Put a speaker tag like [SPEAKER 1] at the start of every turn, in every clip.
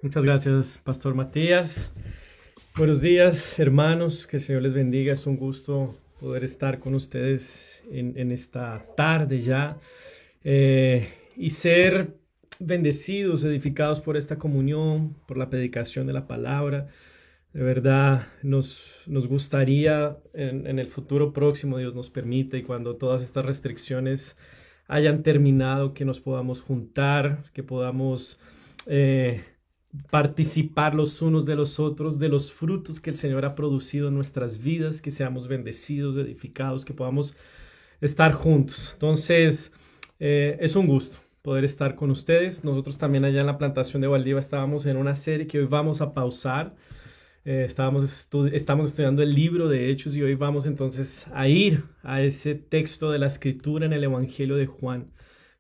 [SPEAKER 1] Muchas gracias, Pastor Matías. Buenos días, hermanos. Que el Señor les bendiga. Es un gusto poder estar con ustedes en esta tarde ya y ser bendecidos, edificados por esta comunión, por la predicación de la palabra. De verdad, nos gustaría en el futuro próximo, Dios nos permite, y cuando todas estas restricciones hayan terminado, que nos podamos juntar, que podamos eh, participar los unos de los otros, de los frutos que el Señor ha producido en nuestras vidas, que seamos bendecidos, edificados, que podamos estar juntos. Entonces, es un gusto poder estar con ustedes. Nosotros también allá en la plantación de Valdiva estábamos en una serie que hoy vamos a pausar. Estamos estudiando el libro de Hechos y hoy vamos entonces a ir a ese texto de la Escritura en el Evangelio de Juan,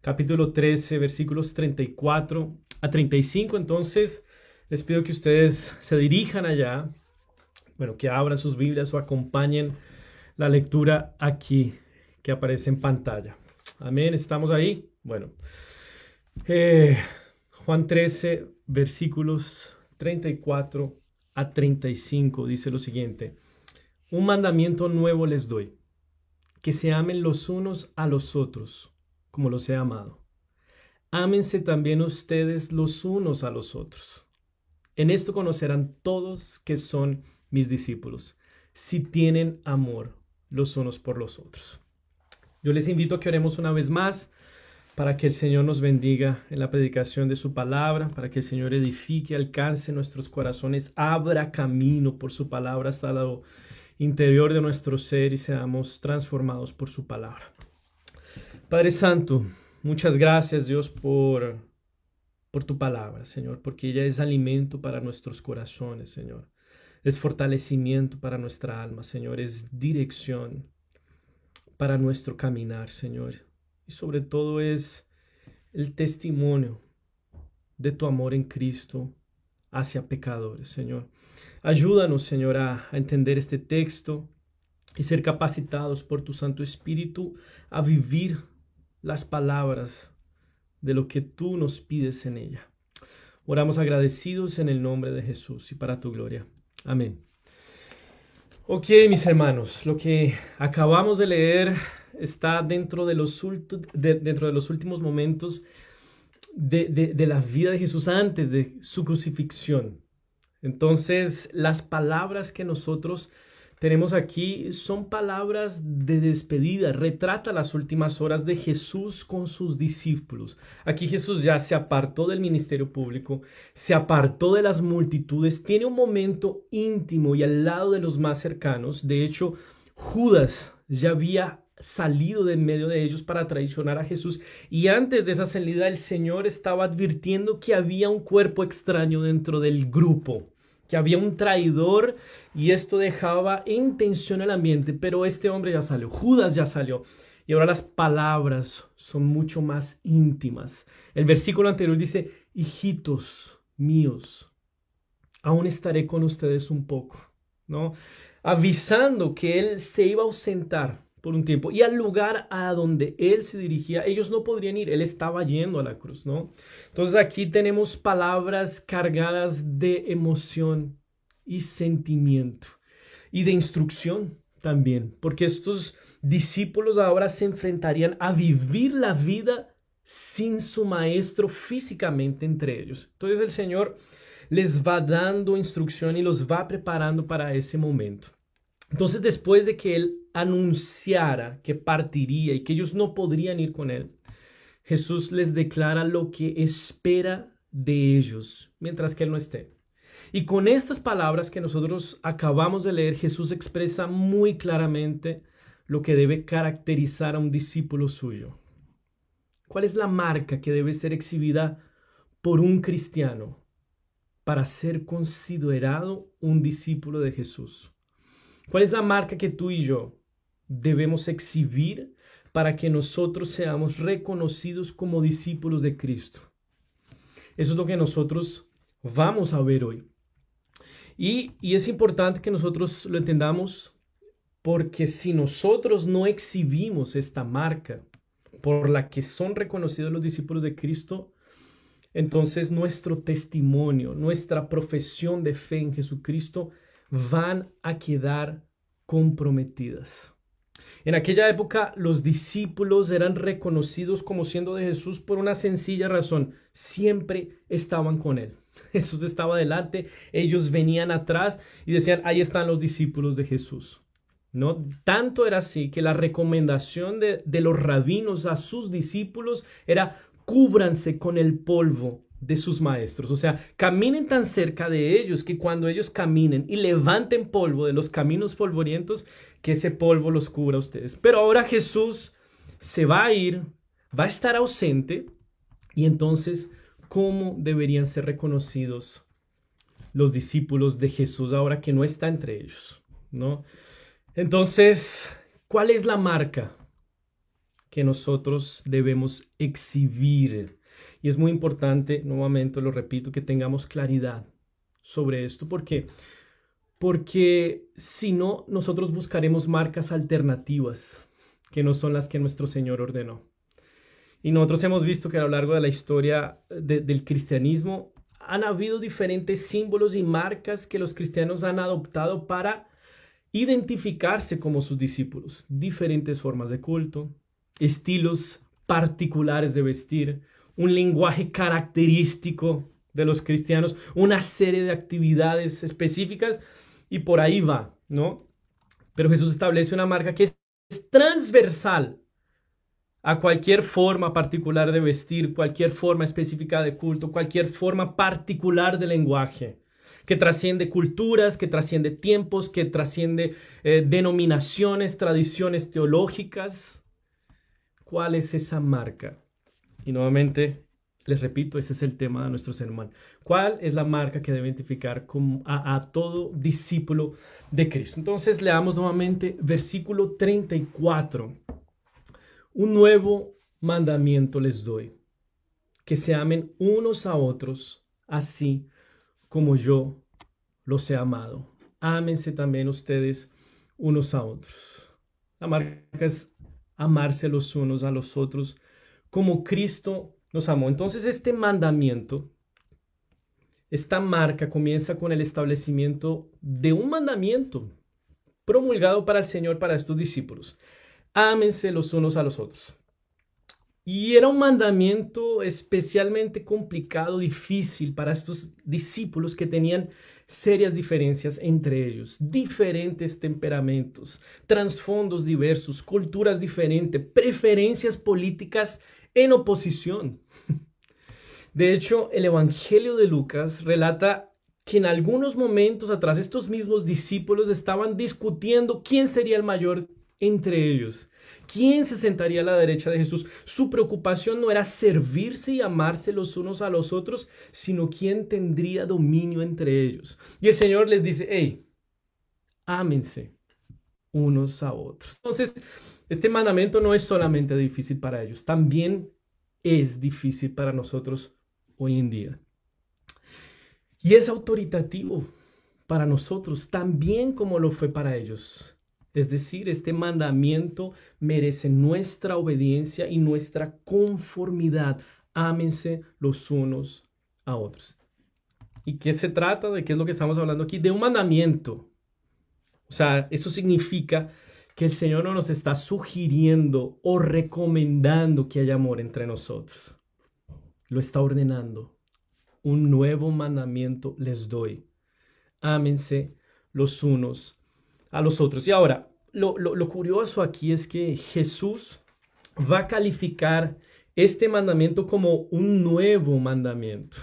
[SPEAKER 1] capítulo 13, versículos 34 a 35. Entonces, les pido que ustedes se dirijan allá, bueno, que abran sus Biblias o acompañen la lectura aquí que aparece en pantalla. Amén, ¿estamos ahí? Bueno, eh, Juan 13, versículos 34 a 35 dice lo siguiente: un mandamiento nuevo les doy, que se amen los unos a los otros, como los he amado. Ámense también ustedes los unos a los otros. En esto conocerán todos que son mis discípulos, si tienen amor los unos por los otros. Yo les invito a que oremos una vez más para que el Señor nos bendiga en la predicación de su palabra, para que el Señor edifique, alcance nuestros corazones, abra camino por su palabra hasta lo interior de nuestro ser y seamos transformados por su palabra. Padre Santo, muchas gracias, Dios, por tu palabra, Señor, porque ella es alimento para nuestros corazones, Señor. Es fortalecimiento para nuestra alma, Señor. Es dirección para nuestro caminar, Señor. Y sobre todo es el testimonio de tu amor en Cristo hacia pecadores, Señor. Ayúdanos, Señor, a entender este texto y ser capacitados por tu Santo Espíritu a vivir las palabras de lo que tú nos pides en ella. Oramos agradecidos en el nombre de Jesús y para tu gloria. Amén. Ok, mis hermanos, lo que acabamos de leer está dentro de los últimos momentos de la vida de Jesús antes de su crucifixión. Entonces, las palabras que nosotros tenemos aquí son palabras de despedida, retrata las últimas horas de Jesús con sus discípulos. Aquí Jesús ya se apartó del ministerio público, se apartó de las multitudes, tiene un momento íntimo y al lado de los más cercanos. De hecho, Judas ya había salido de en medio de ellos para traicionar a Jesús, y antes de esa salida el Señor estaba advirtiendo que había un cuerpo extraño dentro del grupo, que había un traidor, y esto dejaba en tensión el ambiente. Pero este hombre ya salió, Judas ya salió, y ahora las palabras son mucho más íntimas. El versículo anterior dice: hijitos míos, aún estaré con ustedes un poco, ¿no? Avisando que él se iba a ausentar por un tiempo, y al lugar a donde él se dirigía ellos no podrían ir, él estaba yendo a la cruz, ¿no? Entonces aquí tenemos palabras cargadas de emoción y sentimiento y de instrucción también, porque estos discípulos ahora se enfrentarían a vivir la vida sin su maestro físicamente entre ellos. Entonces el Señor les va dando instrucción y los va preparando para ese momento. Entonces, después de que él anunciara que partiría y que ellos no podrían ir con él, Jesús les declara lo que espera de ellos mientras que él no esté. Y con estas palabras que nosotros acabamos de leer, Jesús expresa muy claramente lo que debe caracterizar a un discípulo suyo. ¿Cuál es la marca que debe ser exhibida por un cristiano para ser considerado un discípulo de Jesús? ¿Cuál es la marca que tú y yo debemos exhibir para que nosotros seamos reconocidos como discípulos de Cristo? Eso es lo que nosotros vamos a ver hoy. Y es importante que nosotros lo entendamos, porque si nosotros no exhibimos esta marca por la que son reconocidos los discípulos de Cristo, entonces nuestro testimonio, nuestra profesión de fe en Jesucristo van a quedar comprometidas. En aquella época los discípulos eran reconocidos como siendo de Jesús por una sencilla razón: siempre estaban con él. Jesús estaba delante, ellos venían atrás y decían: ahí están los discípulos de Jesús. ¿No? Tanto era así que la recomendación de los rabinos a sus discípulos era: cúbranse con el polvo de sus maestros. O sea, caminen tan cerca de ellos que cuando ellos caminen y levanten polvo de los caminos polvorientos, que ese polvo los cubra a ustedes. Pero ahora Jesús se va a ir, va a estar ausente, y entonces, ¿cómo deberían ser reconocidos los discípulos de Jesús ahora que no está entre ellos? ¿No? Entonces, ¿cuál es la marca que nosotros debemos exhibir? Y es muy importante, nuevamente lo repito, que tengamos claridad sobre esto. ¿Por qué? Porque si no, nosotros buscaremos marcas alternativas que no son las que nuestro Señor ordenó. Y nosotros hemos visto que a lo largo de la historia del cristianismo han habido diferentes símbolos y marcas que los cristianos han adoptado para identificarse como sus discípulos. Diferentes formas de culto, estilos particulares de vestir, un lenguaje característico de los cristianos, una serie de actividades específicas, y por ahí va, ¿no? Pero Jesús establece una marca que es transversal a cualquier forma particular de vestir, cualquier forma específica de culto, cualquier forma particular de lenguaje, que trasciende culturas, que trasciende tiempos, que trasciende denominaciones, tradiciones teológicas. ¿Cuál es esa marca? Y nuevamente, les repito, ese es el tema de nuestro sermón. ¿Cuál es la marca que debe identificar a todo discípulo de Cristo? Entonces, leamos nuevamente versículo 34. Un nuevo mandamiento les doy: que se amen unos a otros, así como yo los he amado. Ámense también ustedes unos a otros. La marca es amarse los unos a los otros como Cristo nos amó. Entonces este mandamiento, esta marca comienza con el establecimiento de un mandamiento promulgado para el Señor, para estos discípulos: ámense los unos a los otros. Y era un mandamiento especialmente complicado, difícil para estos discípulos que tenían serias diferencias entre ellos, diferentes temperamentos, trasfondos diversos, culturas diferentes, preferencias políticas en oposición. De hecho, el Evangelio de Lucas relata que en algunos momentos atrás estos mismos discípulos estaban discutiendo quién sería el mayor entre ellos. ¿Quién se sentaría a la derecha de Jesús? Su preocupación no era servirse y amarse los unos a los otros, sino quién tendría dominio entre ellos. Y el Señor les dice: hey, ámense unos a otros. Entonces, este mandamiento no es solamente difícil para ellos, también es difícil para nosotros hoy en día. Y es autoritativo para nosotros, también como lo fue para ellos. Es decir, este mandamiento merece nuestra obediencia y nuestra conformidad. Ámense los unos a otros. ¿Y qué se trata? ¿De qué es lo que estamos hablando aquí? De un mandamiento. O sea, eso significa que el Señor no nos está sugiriendo o recomendando que haya amor entre nosotros. Lo está ordenando. Un nuevo mandamiento les doy: ámense los unos a los otros. Y ahora, lo curioso aquí es que Jesús va a calificar este mandamiento como un nuevo mandamiento,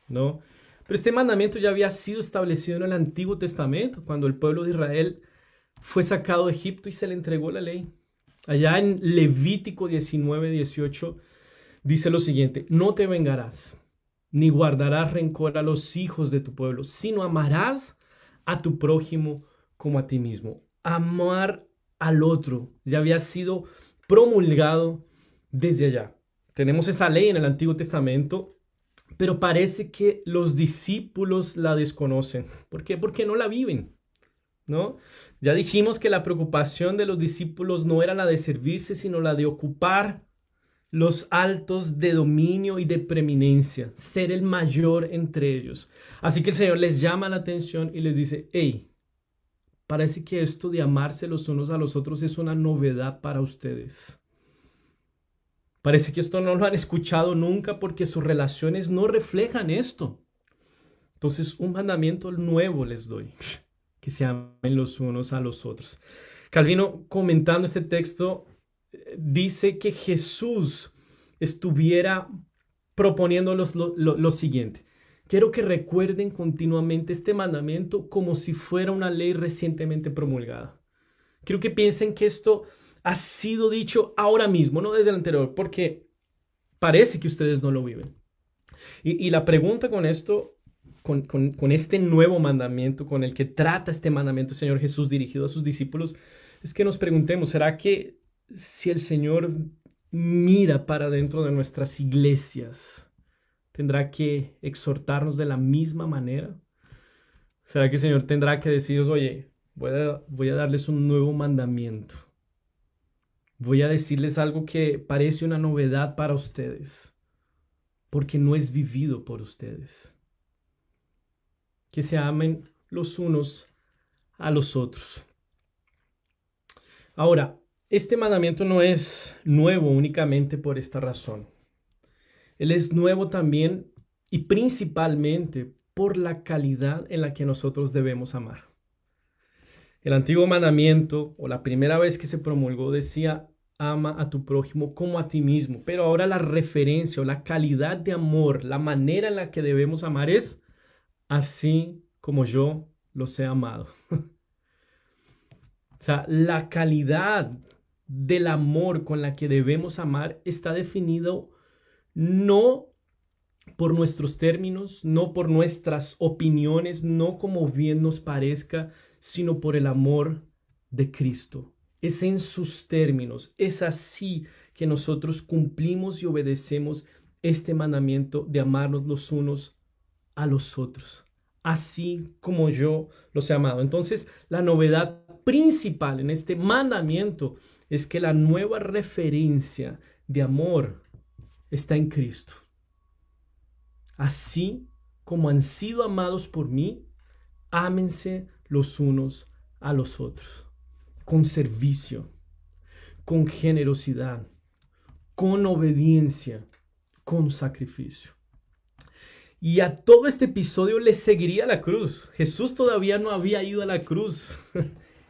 [SPEAKER 1] ¿no? Pero este mandamiento ya había sido establecido en el Antiguo Testamento, cuando el pueblo de Israel fue sacado de Egipto y se le entregó la ley. Allá en Levítico 19:18 dice lo siguiente: no te vengarás, ni guardarás rencor a los hijos de tu pueblo, sino amarás a tu prójimo como a ti mismo. Amar al otro ya había sido promulgado desde allá. Tenemos esa ley en el Antiguo Testamento, pero parece que los discípulos la desconocen. ¿Por qué? Porque no la viven, ¿no? Ya dijimos que la preocupación de los discípulos no era la de servirse, sino la de ocupar los altos de dominio y de preeminencia, ser el mayor entre ellos. Así que el Señor les llama la atención y les dice, hey, parece que esto de amarse los unos a los otros es una novedad para ustedes. Parece que esto no lo han escuchado nunca porque sus relaciones no reflejan esto. Entonces, un mandamiento nuevo les doy, que se amen los unos a los otros. Calvino, comentando este texto, dice que Jesús estuviera proponiendo lo siguiente. Quiero que recuerden continuamente este mandamiento como si fuera una ley recientemente promulgada. Quiero que piensen que esto ha sido dicho ahora mismo, no desde el anterior, porque parece que ustedes no lo viven. Y la pregunta con esto, con este nuevo mandamiento, con el que trata este mandamiento el Señor Jesús dirigido a sus discípulos, es que nos preguntemos, ¿será que si el Señor mira para dentro de nuestras iglesias, tendrá que exhortarnos de la misma manera? ¿Será que el Señor tendrá que deciros, oye, voy a darles un nuevo mandamiento? Voy a decirles algo que parece una novedad para ustedes, porque no es vivido por ustedes. Que se amen los unos a los otros. Ahora, este mandamiento no es nuevo únicamente por esta razón. Él es nuevo también y principalmente por la calidad en la que nosotros debemos amar. El antiguo mandamiento, o la primera vez que se promulgó, decía, ama a tu prójimo como a ti mismo. Pero ahora la referencia o la calidad de amor, la manera en la que debemos amar es así como yo los he amado. O sea, la calidad del amor con la que debemos amar está definido no por nuestros términos, no por nuestras opiniones, no como bien nos parezca, sino por el amor de Cristo. Es en sus términos, es así que nosotros cumplimos y obedecemos este mandamiento de amarnos los unos a los otros, así como yo los he amado. Entonces, la novedad principal en este mandamiento es que la nueva referencia de amor está en Cristo. Así como han sido amados por mí, ámense los unos a los otros, con servicio, con generosidad, con obediencia, con sacrificio. Y a todo este episodio le seguiría la cruz. Jesús todavía no había ido a la cruz.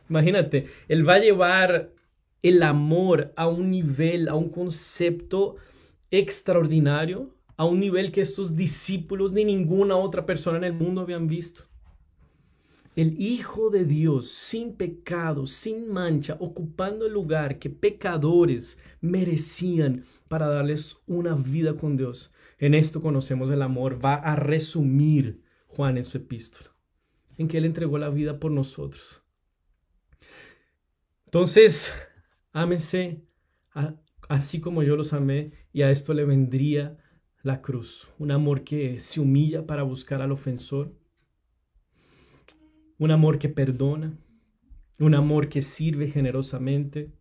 [SPEAKER 1] Imagínate, Él va a llevar el amor a un nivel, a un concepto extraordinario, a un nivel que estos discípulos ni ninguna otra persona en el mundo habían visto. El Hijo de Dios, sin pecado, sin mancha, ocupando el lugar que pecadores merecían para darles una vida con Dios. En esto conocemos el amor. Va a resumir Juan en su epístola, en que Él entregó la vida por nosotros. Entonces, ámense así como yo los amé, y a esto le vendría la cruz. Un amor que se humilla para buscar al ofensor. Un amor que perdona. Un amor que sirve generosamente.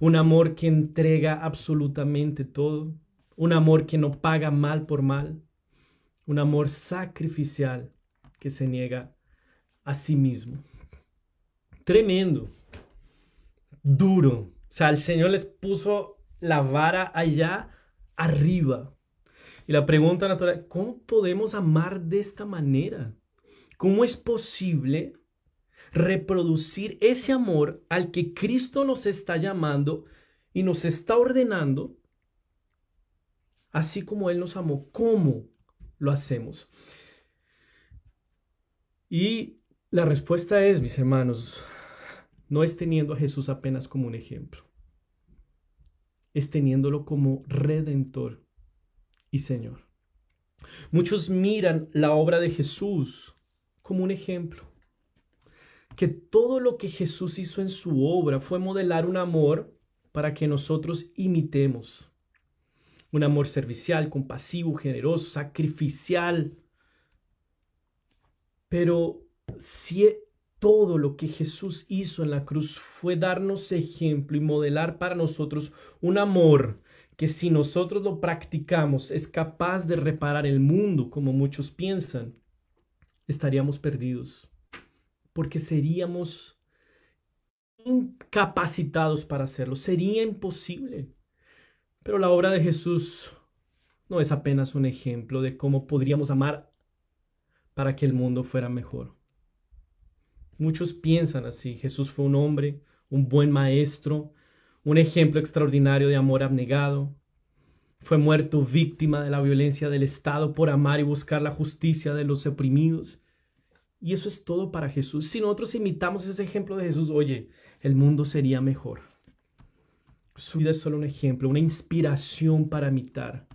[SPEAKER 1] Un amor que entrega absolutamente todo. Un amor que no paga mal por mal. Un amor sacrificial que se niega a sí mismo. Tremendo. Duro. O sea, el Señor les puso la vara allá arriba. Y la pregunta natural, ¿cómo podemos amar de esta manera? ¿Cómo es posible reproducir ese amor al que Cristo nos está llamando y nos está ordenando, así como Él nos amó? ¿Cómo lo hacemos? Y la respuesta es, mis hermanos, no es teniendo a Jesús apenas como un ejemplo. Es teniéndolo como Redentor y Señor. Muchos miran la obra de Jesús como un ejemplo. Que todo lo que Jesús hizo en su obra fue modelar un amor para que nosotros imitemos. Un amor servicial, compasivo, generoso, sacrificial. Pero si todo lo que Jesús hizo en la cruz fue darnos ejemplo y modelar para nosotros un amor que si nosotros lo practicamos es capaz de reparar el mundo como muchos piensan, estaríamos perdidos, porque seríamos incapacitados para hacerlo, sería imposible. Pero la obra de Jesús no es apenas un ejemplo de cómo podríamos amar para que el mundo fuera mejor. Muchos piensan así. Jesús fue un hombre, un buen maestro, un ejemplo extraordinario de amor abnegado. Fue muerto víctima de la violencia del Estado por amar y buscar la justicia de los oprimidos. Y eso es todo para Jesús. Si nosotros imitamos ese ejemplo de Jesús, oye, el mundo sería mejor. Su vida es solo un ejemplo, una inspiración para imitar.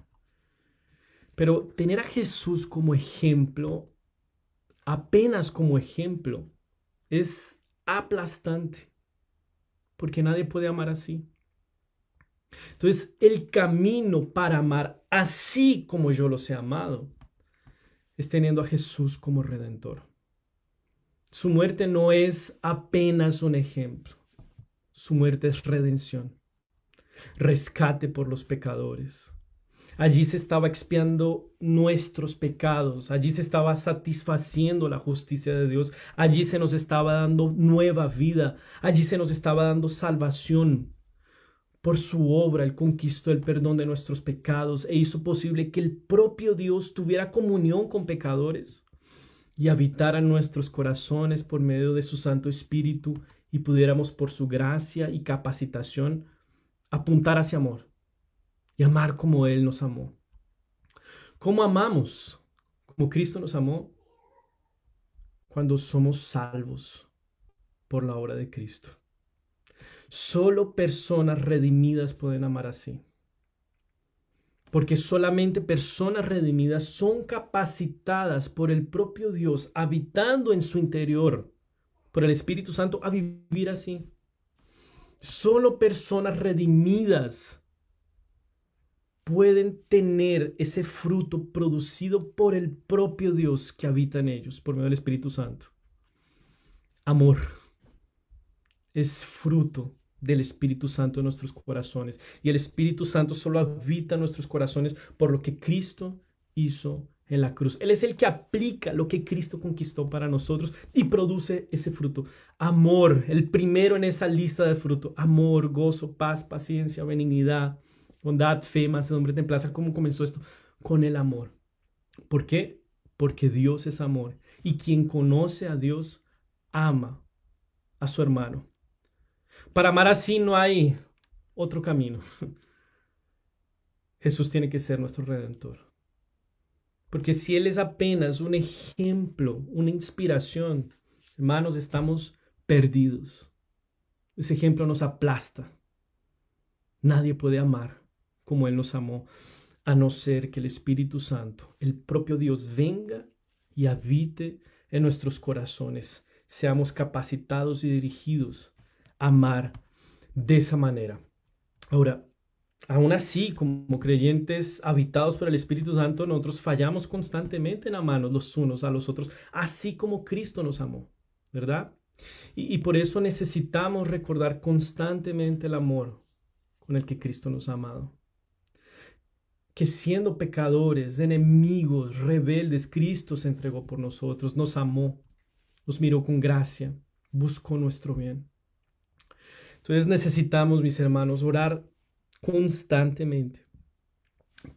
[SPEAKER 1] Pero tener a Jesús como ejemplo, apenas como ejemplo, es aplastante, porque nadie puede amar así. Entonces, el camino para amar así como yo los he amado es teniendo a Jesús como Redentor. Su muerte no es apenas un ejemplo. Su muerte es redención, rescate por los pecadores. Allí se estaba expiando nuestros pecados, allí se estaba satisfaciendo la justicia de Dios, allí se nos estaba dando nueva vida, allí se nos estaba dando salvación. Por su obra, Él conquistó el perdón de nuestros pecados e hizo posible que el propio Dios tuviera comunión con pecadores y habitara en nuestros corazones por medio de su Santo Espíritu y pudiéramos por su gracia y capacitación apuntar hacia amor y amar como Él nos amó. ¿Cómo amamos? Como Cristo nos amó, cuando somos salvos por la obra de Cristo. Solo personas redimidas pueden amar así. Porque solamente personas redimidas son capacitadas por el propio Dios, habitando en su interior, por el Espíritu Santo, a vivir así. Solo personas redimidas pueden tener ese fruto producido por el propio Dios que habita en ellos, por medio del Espíritu Santo. Amor es fruto del Espíritu Santo en nuestros corazones. Y el Espíritu Santo solo habita en nuestros corazones por lo que Cristo hizo en la cruz. Él es el que aplica lo que Cristo conquistó para nosotros y produce ese fruto. Amor, el primero en esa lista de fruto. Amor, gozo, paz, paciencia, benignidad, bondad, fe, mansedumbre, templanza. ¿Cómo comenzó esto? Con el amor. ¿Por qué? Porque Dios es amor. Y quien conoce a Dios ama a su hermano. Para amar así no hay otro camino. Jesús tiene que ser nuestro Redentor. Porque si Él es apenas un ejemplo, una inspiración, hermanos, estamos perdidos. Ese ejemplo nos aplasta. Nadie puede amar como Él nos amó, a no ser que el Espíritu Santo, el propio Dios, venga y habite en nuestros corazones. Seamos capacitados y dirigidos a amar de esa manera. Ahora, aún así, como creyentes habitados por el Espíritu Santo, nosotros fallamos constantemente en amarnos los unos a los otros, así como Cristo nos amó, ¿verdad? Y por eso necesitamos recordar constantemente el amor con el que Cristo nos ha amado. Que siendo pecadores, enemigos, rebeldes, Cristo se entregó por nosotros, nos amó, nos miró con gracia, buscó nuestro bien. Entonces necesitamos, mis hermanos, orar constantemente,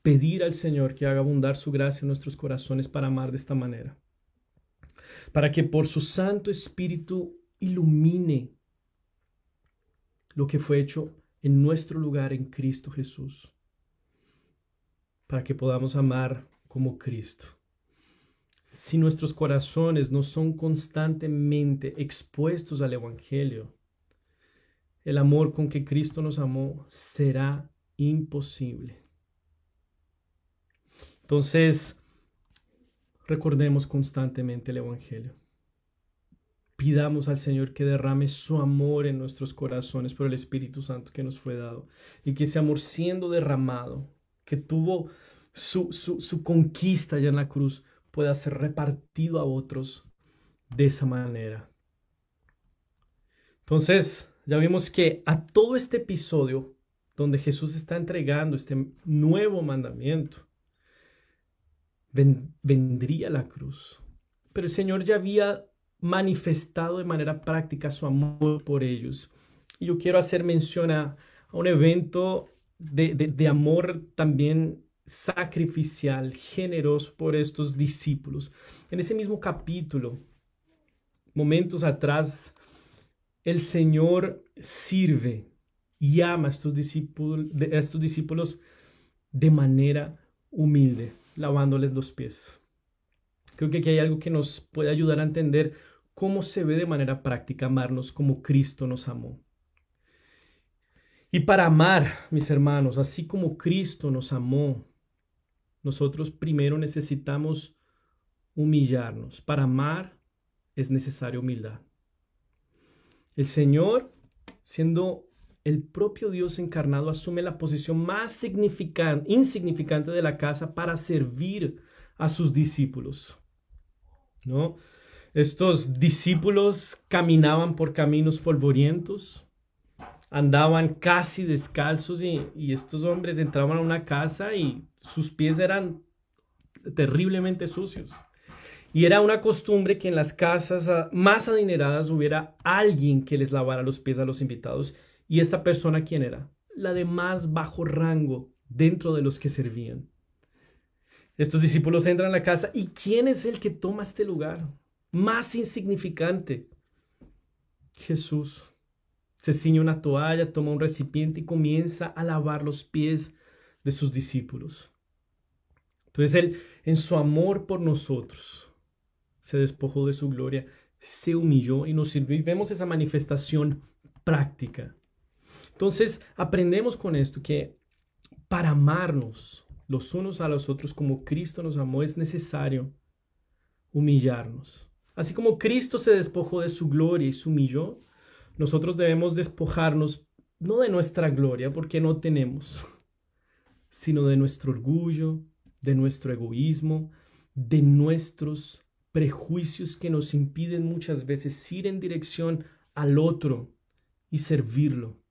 [SPEAKER 1] pedir al Señor que haga abundar su gracia en nuestros corazones para amar de esta manera, para que por su Santo Espíritu ilumine lo que fue hecho en nuestro lugar en Cristo Jesús, para que podamos amar como Cristo. Si nuestros corazones no son constantemente expuestos al Evangelio, el amor con que Cristo nos amó será imposible. Entonces, recordemos constantemente el Evangelio. Pidamos al Señor que derrame su amor en nuestros corazones por el Espíritu Santo que nos fue dado. Y que ese amor siendo derramado, que tuvo su conquista ya en la cruz, pueda ser repartido a otros de esa manera. Entonces, ya vimos que a todo este episodio donde Jesús está entregando este nuevo mandamiento, vendría la cruz. Pero el Señor ya había manifestado de manera práctica su amor por ellos. Y yo quiero hacer mención a un evento de amor también sacrificial, generoso por estos discípulos. En ese mismo capítulo, momentos atrás, el Señor sirve y ama a estos discípulos de manera humilde, lavándoles los pies. Creo que aquí hay algo que nos puede ayudar a entender cómo se ve de manera práctica amarnos como Cristo nos amó. Y para amar, mis hermanos, así como Cristo nos amó, nosotros primero necesitamos humillarnos. Para amar es necesaria humildad. El Señor, siendo el propio Dios encarnado, asume la posición más insignificante de la casa para servir a sus discípulos, ¿no? Estos discípulos caminaban por caminos polvorientos, andaban casi descalzos y estos hombres entraban a una casa y sus pies eran terriblemente sucios. Y era una costumbre que en las casas más adineradas hubiera alguien que les lavara los pies a los invitados. ¿Y esta persona quién era? La de más bajo rango dentro de los que servían. Estos discípulos entran a la casa y ¿quién es el que toma este lugar? Más insignificante. Jesús. Se ciñe una toalla, toma un recipiente y comienza a lavar los pies de sus discípulos. Entonces Él, en su amor por nosotros, se despojó de su gloria, se humilló y nos sirvió. Y vemos esa manifestación práctica. Entonces aprendemos con esto que para amarnos los unos a los otros como Cristo nos amó es necesario humillarnos. Así como Cristo se despojó de su gloria y se humilló, nosotros debemos despojarnos no de nuestra gloria, porque no tenemos, sino de nuestro orgullo, de nuestro egoísmo, de nuestros prejuicios que nos impiden muchas veces ir en dirección al otro y servirlo.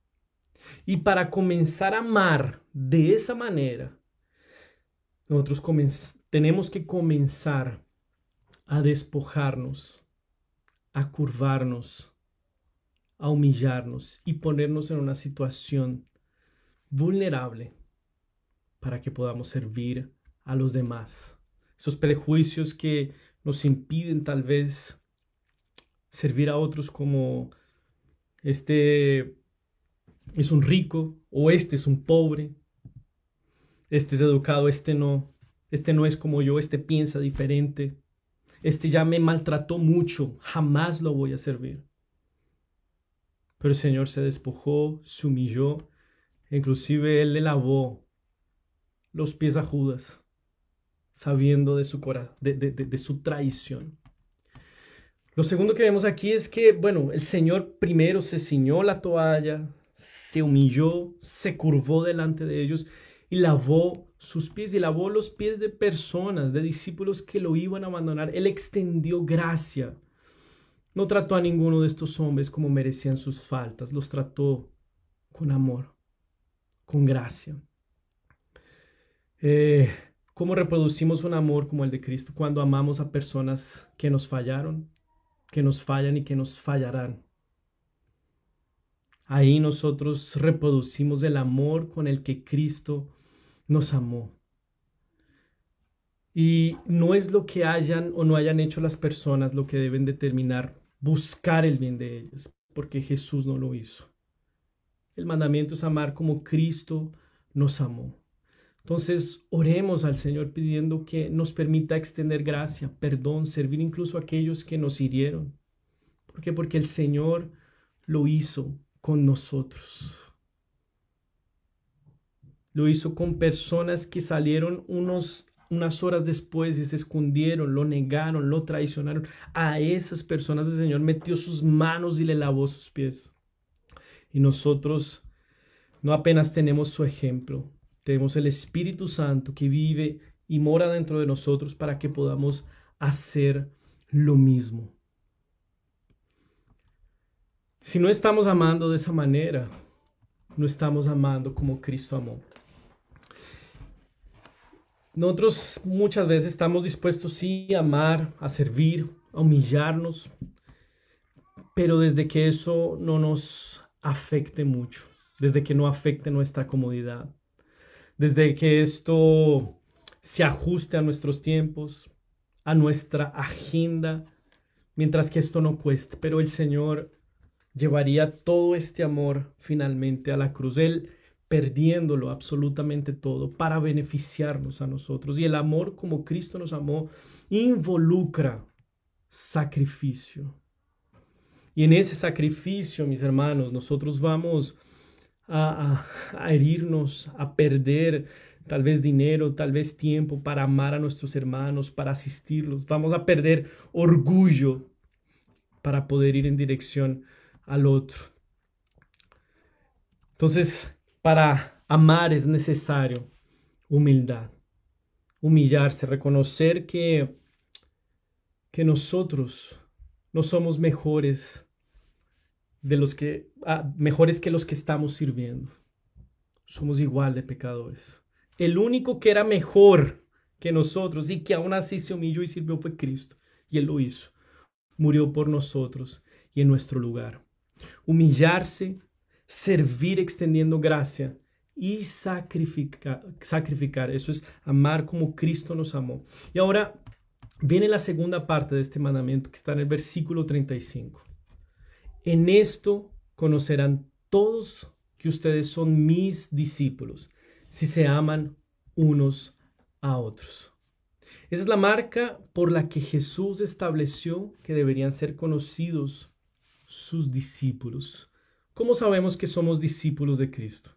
[SPEAKER 1] Y para comenzar a amar de esa manera, nosotros tenemos que comenzar a despojarnos, a curvarnos, a humillarnos y ponernos en una situación vulnerable para que podamos servir a los demás. Esos prejuicios que nos impiden tal vez servir a otros, como este es un rico o este es un pobre, este es educado, este no es como yo, este piensa diferente, este ya me maltrató mucho, jamás lo voy a servir. Pero el Señor se despojó, se humilló, inclusive Él le lavó los pies a Judas, sabiendo de su traición. Lo segundo que vemos aquí es que, bueno, el Señor primero se ciñó la toalla, se humilló, se curvó delante de ellos y lavó sus pies y lavó los pies de personas, de discípulos que lo iban a abandonar. Él extendió gracia. No trató a ninguno de estos hombres como merecían sus faltas, los trató con amor, con gracia. ¿Cómo reproducimos un amor como el de Cristo? Cuando amamos a personas que nos fallaron, que nos fallan y que nos fallarán. Ahí nosotros reproducimos el amor con el que Cristo nos amó. Y no es lo que hayan o no hayan hecho las personas lo que deben determinar buscar el bien de ellas, porque Jesús no lo hizo. El mandamiento es amar como Cristo nos amó. Entonces, oremos al Señor pidiendo que nos permita extender gracia, perdón, servir incluso a aquellos que nos hirieron. ¿Por qué? Porque el Señor lo hizo con nosotros. Lo hizo con personas que salieron unas horas después y se escondieron, lo negaron, lo traicionaron. A esas personas el Señor metió sus manos y le lavó sus pies. Y nosotros no apenas tenemos su ejemplo, tenemos el Espíritu Santo que vive y mora dentro de nosotros para que podamos hacer lo mismo. Si no estamos amando de esa manera, no estamos amando como Cristo amó. Nosotros muchas veces estamos dispuestos, sí, a amar, a servir, a humillarnos, pero desde que eso no nos afecte mucho, desde que no afecte nuestra comodidad, desde que esto se ajuste a nuestros tiempos, a nuestra agenda, mientras que esto no cueste. Pero el Señor llevaría todo este amor finalmente a la cruz, Él perdiéndolo absolutamente todo para beneficiarnos a nosotros. Y el amor como Cristo nos amó involucra sacrificio. Y en ese sacrificio, mis hermanos, nosotros vamos a herirnos, a perder tal vez dinero, tal vez tiempo para amar a nuestros hermanos, para asistirlos. Vamos a perder orgullo para poder ir en dirección al otro. Entonces, para amar es necesario humildad, humillarse, reconocer que nosotros no somos mejores mejores que los que estamos sirviendo. Somos igual de pecadores. El único que era mejor que nosotros y que aún así se humilló y sirvió fue Cristo. Y Él lo hizo. Murió por nosotros y en nuestro lugar. Humillarse, servir extendiendo gracia y sacrificar. Eso es amar como Cristo nos amó. Y ahora viene la segunda parte de este mandamiento que está en el versículo 35. En esto conocerán todos que ustedes son mis discípulos, si se aman unos a otros. Esa es la marca por la que Jesús estableció que deberían ser conocidos sus discípulos. ¿Cómo sabemos que somos discípulos de Cristo?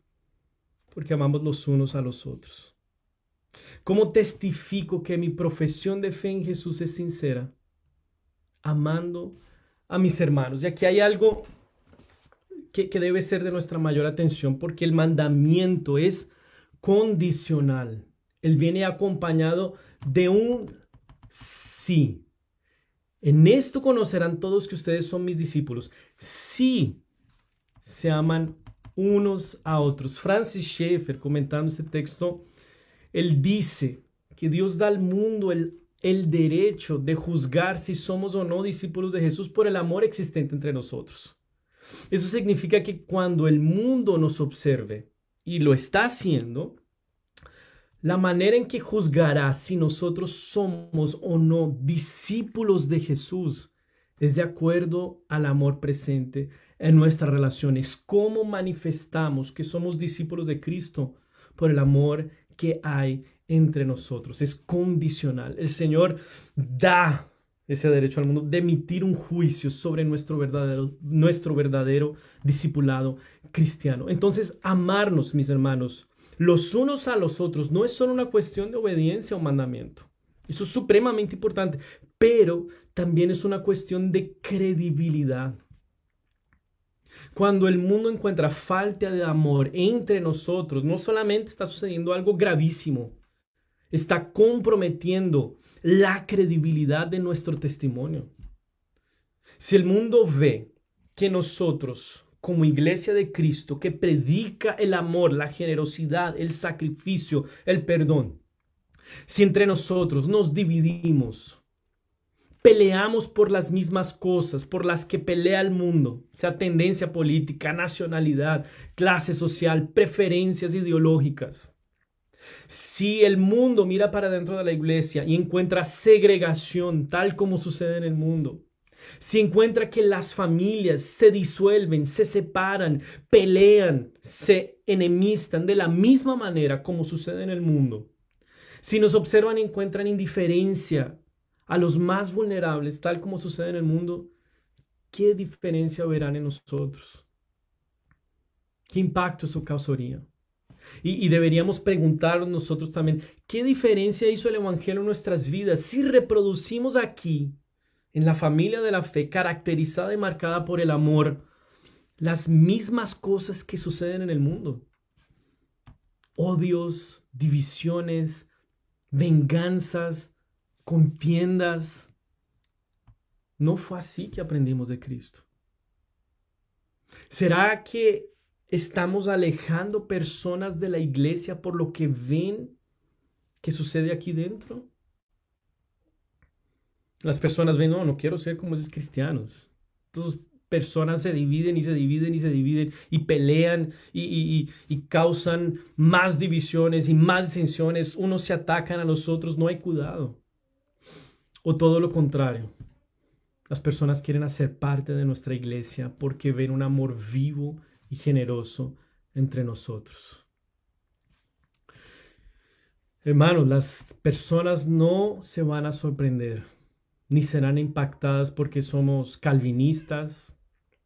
[SPEAKER 1] Porque amamos los unos a los otros. ¿Cómo testifico que mi profesión de fe en Jesús es sincera? Amando a mis hermanos. Y aquí hay algo que debe ser de nuestra mayor atención, porque el mandamiento es condicional. Él viene acompañado de un sí. En esto conocerán todos que ustedes son mis discípulos, si se aman unos a otros. Francis Schaeffer, comentando este texto, él dice que Dios da al mundo el derecho de juzgar si somos o no discípulos de Jesús por el amor existente entre nosotros. Eso significa que cuando el mundo nos observe, y lo está haciendo, la manera en que juzgará si nosotros somos o no discípulos de Jesús es de acuerdo al amor presente en nuestras relaciones. ¿Cómo manifestamos que somos discípulos de Cristo? Por el amor que hay entre nosotros. Es condicional. El Señor da ese derecho al mundo de emitir un juicio sobre nuestro verdadero discipulado cristiano. Entonces, amarnos, mis hermanos, los unos a los otros no es solo una cuestión de obediencia o mandamiento. Eso es supremamente importante, pero también es una cuestión de credibilidad. Cuando el mundo encuentra falta de amor entre nosotros, no solamente está sucediendo algo gravísimo, está comprometiendo la credibilidad de nuestro testimonio. Si el mundo ve que nosotros, como iglesia de Cristo, que predica el amor, la generosidad, el sacrificio, el perdón, si entre nosotros nos dividimos, peleamos por las mismas cosas por las que pelea el mundo, sea tendencia política, nacionalidad, clase social, preferencias ideológicas. Si el mundo mira para dentro de la iglesia y encuentra segregación, tal como sucede en el mundo, si encuentra que las familias se disuelven, se separan, pelean, se enemistan de la misma manera como sucede en el mundo, si nos observan y encuentran indiferencia a los más vulnerables, tal como sucede en el mundo, ¿qué diferencia verán en nosotros? ¿Qué impacto eso causaría? Y deberíamos preguntarnos nosotros también, ¿qué diferencia hizo el Evangelio en nuestras vidas si reproducimos aquí, en la familia de la fe, caracterizada y marcada por el amor, las mismas cosas que suceden en el mundo? Odios, divisiones, venganzas, contiendas. No fue así que aprendimos de Cristo. ¿Será que estamos alejando personas de la iglesia por lo que ven que sucede aquí dentro. Las personas ven, no quiero ser como esos cristianos. Entonces, personas se dividen y se dividen y se dividen y pelean y causan más divisiones y más disensiones. Unos se atacan a los otros, no hay cuidado. O todo lo contrario. Las personas quieren hacer parte de nuestra iglesia porque ven un amor vivo y generoso entre nosotros. Hermanos, las personas no se van a sorprender ni serán impactadas porque somos calvinistas,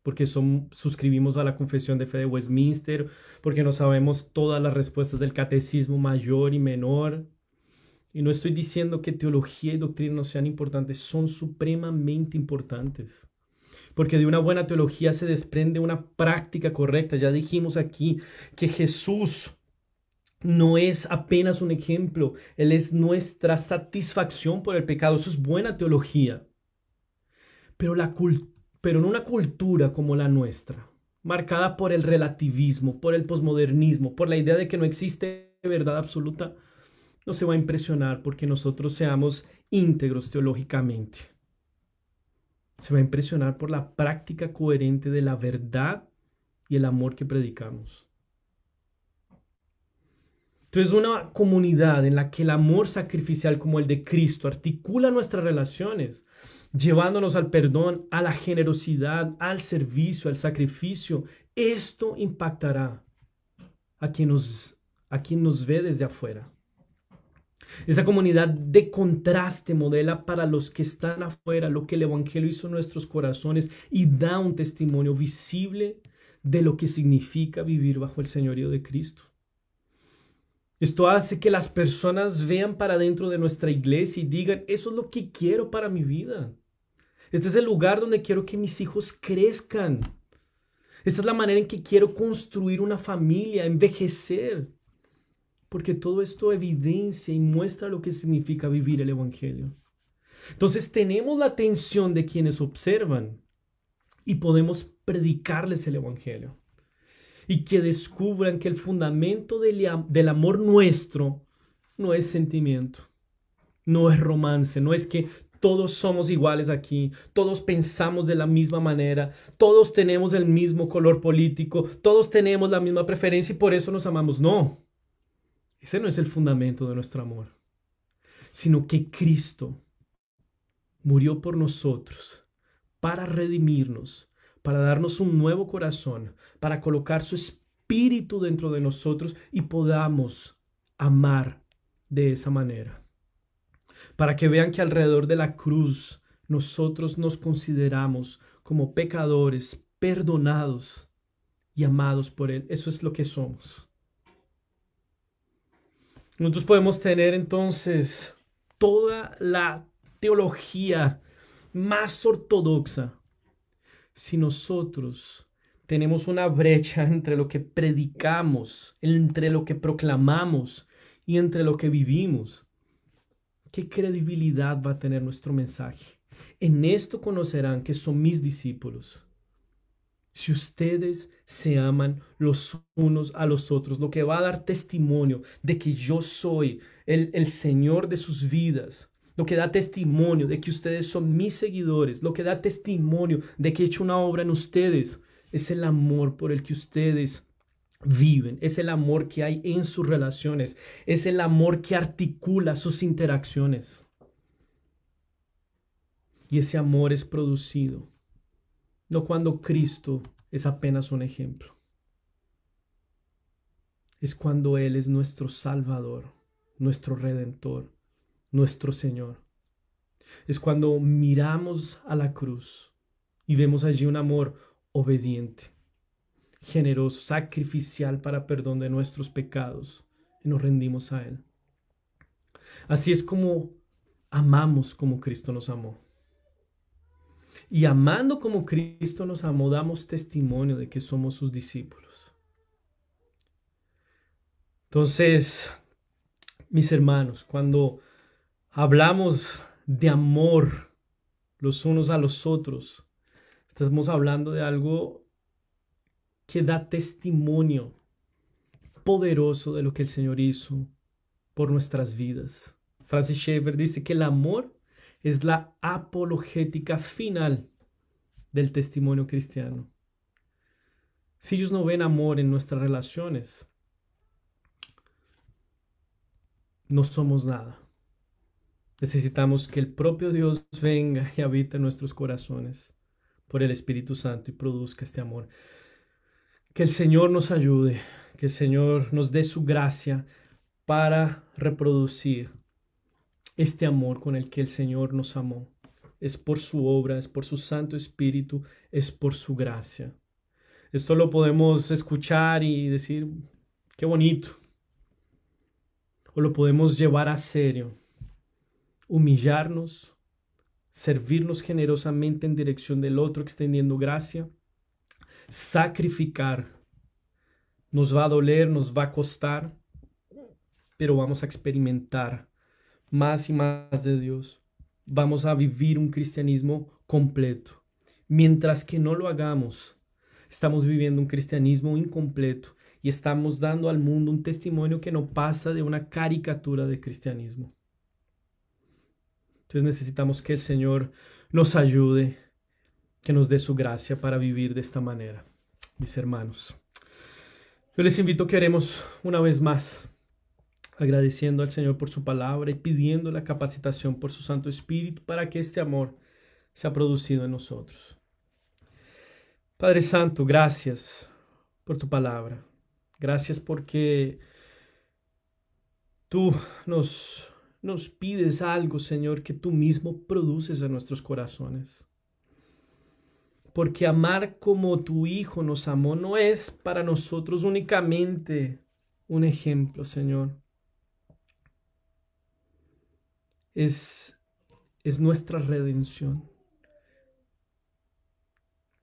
[SPEAKER 1] porque suscribimos a la Confesión de Fe de Westminster, porque no sabemos todas las respuestas del catecismo mayor y menor. Y no estoy diciendo que teología y doctrina no sean importantes, son supremamente importantes. Porque de una buena teología se desprende una práctica correcta. Ya dijimos aquí que Jesús no es apenas un ejemplo, Él es nuestra satisfacción por el pecado. Eso es buena teología. Pero en una cultura como la nuestra, marcada por el relativismo, por el posmodernismo, por la idea de que no existe verdad absoluta, no se va a impresionar porque nosotros seamos íntegros teológicamente. Se va a impresionar por la práctica coherente de la verdad y el amor que predicamos. Entonces, una comunidad en la que el amor sacrificial como el de Cristo articula nuestras relaciones, llevándonos al perdón, a la generosidad, al servicio, al sacrificio, esto impactará a quien nos ve desde afuera. Esa comunidad de contraste modela para los que están afuera lo que el Evangelio hizo en nuestros corazones y da un testimonio visible de lo que significa vivir bajo el señorío de Cristo. Esto hace que las personas vean para dentro de nuestra iglesia y digan, eso es lo que quiero para mi vida. Este es el lugar donde quiero que mis hijos crezcan. Esta es la manera en que quiero construir una familia, envejecer. Porque todo esto evidencia y muestra lo que significa vivir el Evangelio. Entonces tenemos la atención de quienes observan y podemos predicarles el Evangelio. Y que descubran que el fundamento del amor nuestro no es sentimiento, no es romance, no es que todos somos iguales aquí, todos pensamos de la misma manera, todos tenemos el mismo color político, todos tenemos la misma preferencia y por eso nos amamos. No, ese no es el fundamento de nuestro amor, sino que Cristo murió por nosotros para redimirnos, para darnos un nuevo corazón, para colocar su espíritu dentro de nosotros y podamos amar de esa manera. Para que vean que alrededor de la cruz nosotros nos consideramos como pecadores, perdonados y amados por Él. Eso es lo que somos. Nosotros podemos tener entonces toda la teología más ortodoxa. Si nosotros tenemos una brecha entre lo que predicamos, entre lo que proclamamos y entre lo que vivimos, ¿qué credibilidad va a tener nuestro mensaje? En esto conocerán que son mis discípulos. Si ustedes se aman los unos a los otros, lo que va a dar testimonio de que yo soy el Señor de sus vidas, lo que da testimonio de que ustedes son mis seguidores, lo que da testimonio de que he hecho una obra en ustedes, es el amor por el que ustedes viven, es el amor que hay en sus relaciones, es el amor que articula sus interacciones. Y ese amor es producido, no cuando Cristo es apenas un ejemplo, es cuando Él es nuestro Salvador, nuestro Redentor, nuestro Señor. Es cuando miramos a la cruz y vemos allí un amor obediente, generoso, sacrificial para perdón de nuestros pecados y nos rendimos a Él. Así es como amamos como Cristo nos amó. Y amando como Cristo nos amó, damos testimonio de que somos sus discípulos. Entonces, mis hermanos, cuando hablamos de amor los unos a los otros, estamos hablando de algo que da testimonio poderoso de lo que el Señor hizo por nuestras vidas. Francis Schaeffer dice que el amor es la apologética final del testimonio cristiano. Si ellos no ven amor en nuestras relaciones, no somos nada. Necesitamos que el propio Dios venga y habite en nuestros corazones por el Espíritu Santo y produzca este amor. Que el Señor nos ayude, que el Señor nos dé su gracia para reproducir este amor con el que el Señor nos amó. Es por su obra, es por su Santo Espíritu, es por su gracia. Esto lo podemos escuchar y decir, qué bonito. O lo podemos llevar a serio, humillarnos, servirnos generosamente en dirección del otro, extendiendo gracia, sacrificar. Nos va a doler, nos va a costar, pero vamos a experimentar más y más de Dios. Vamos a vivir un cristianismo completo. Mientras que no lo hagamos, estamos viviendo un cristianismo incompleto y estamos dando al mundo un testimonio que no pasa de una caricatura de cristianismo. Entonces necesitamos que el Señor nos ayude, que nos dé su gracia para vivir de esta manera, mis hermanos. Yo les invito a que oremos una vez más, agradeciendo al Señor por su palabra y pidiendo la capacitación por su Santo Espíritu para que este amor sea producido en nosotros. Padre Santo, gracias por tu palabra. Gracias porque tú nos pides algo, Señor, que tú mismo produces en nuestros corazones. Porque amar como tu Hijo nos amó no es para nosotros únicamente un ejemplo, Señor. Es nuestra redención.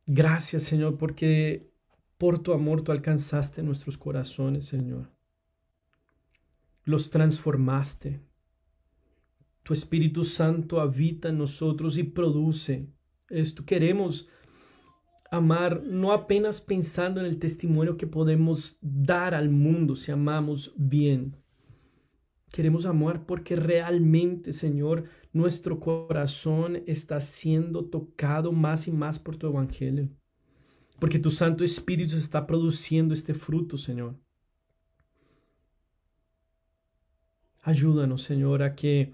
[SPEAKER 1] Gracias, Señor, porque por tu amor tú alcanzaste nuestros corazones, Señor. Los transformaste. Tu Espíritu Santo habita en nosotros y produce esto. Queremos amar no apenas pensando en el testimonio que podemos dar al mundo si amamos bien. Queremos amar porque realmente, Señor, nuestro corazón está siendo tocado más y más por tu Evangelio. Porque tu Santo Espíritu está produciendo este fruto, Señor. Ayúdanos, Señor, a que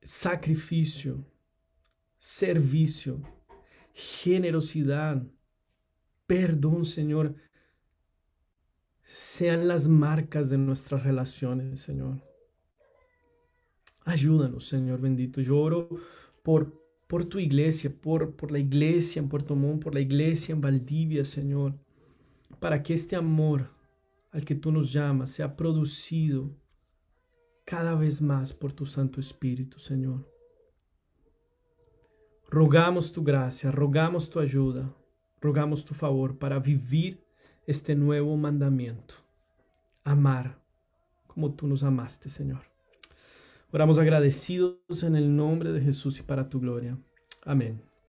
[SPEAKER 1] sacrificio, servicio, generosidad, perdón, Señor, sean las marcas de nuestras relaciones, Señor. Ayúdanos, Señor bendito. Yo oro por tu iglesia, por la iglesia en Puerto Montt, por la iglesia en Valdivia, Señor, para que este amor al que tú nos llamas sea producido cada vez más por tu Santo Espíritu, Señor. Rogamos tu gracia, rogamos tu ayuda, rogamos tu favor para vivir este nuevo mandamiento. Amar como tú nos amaste, Señor. Oramos agradecidos en el nombre de Jesús y para tu gloria. Amén.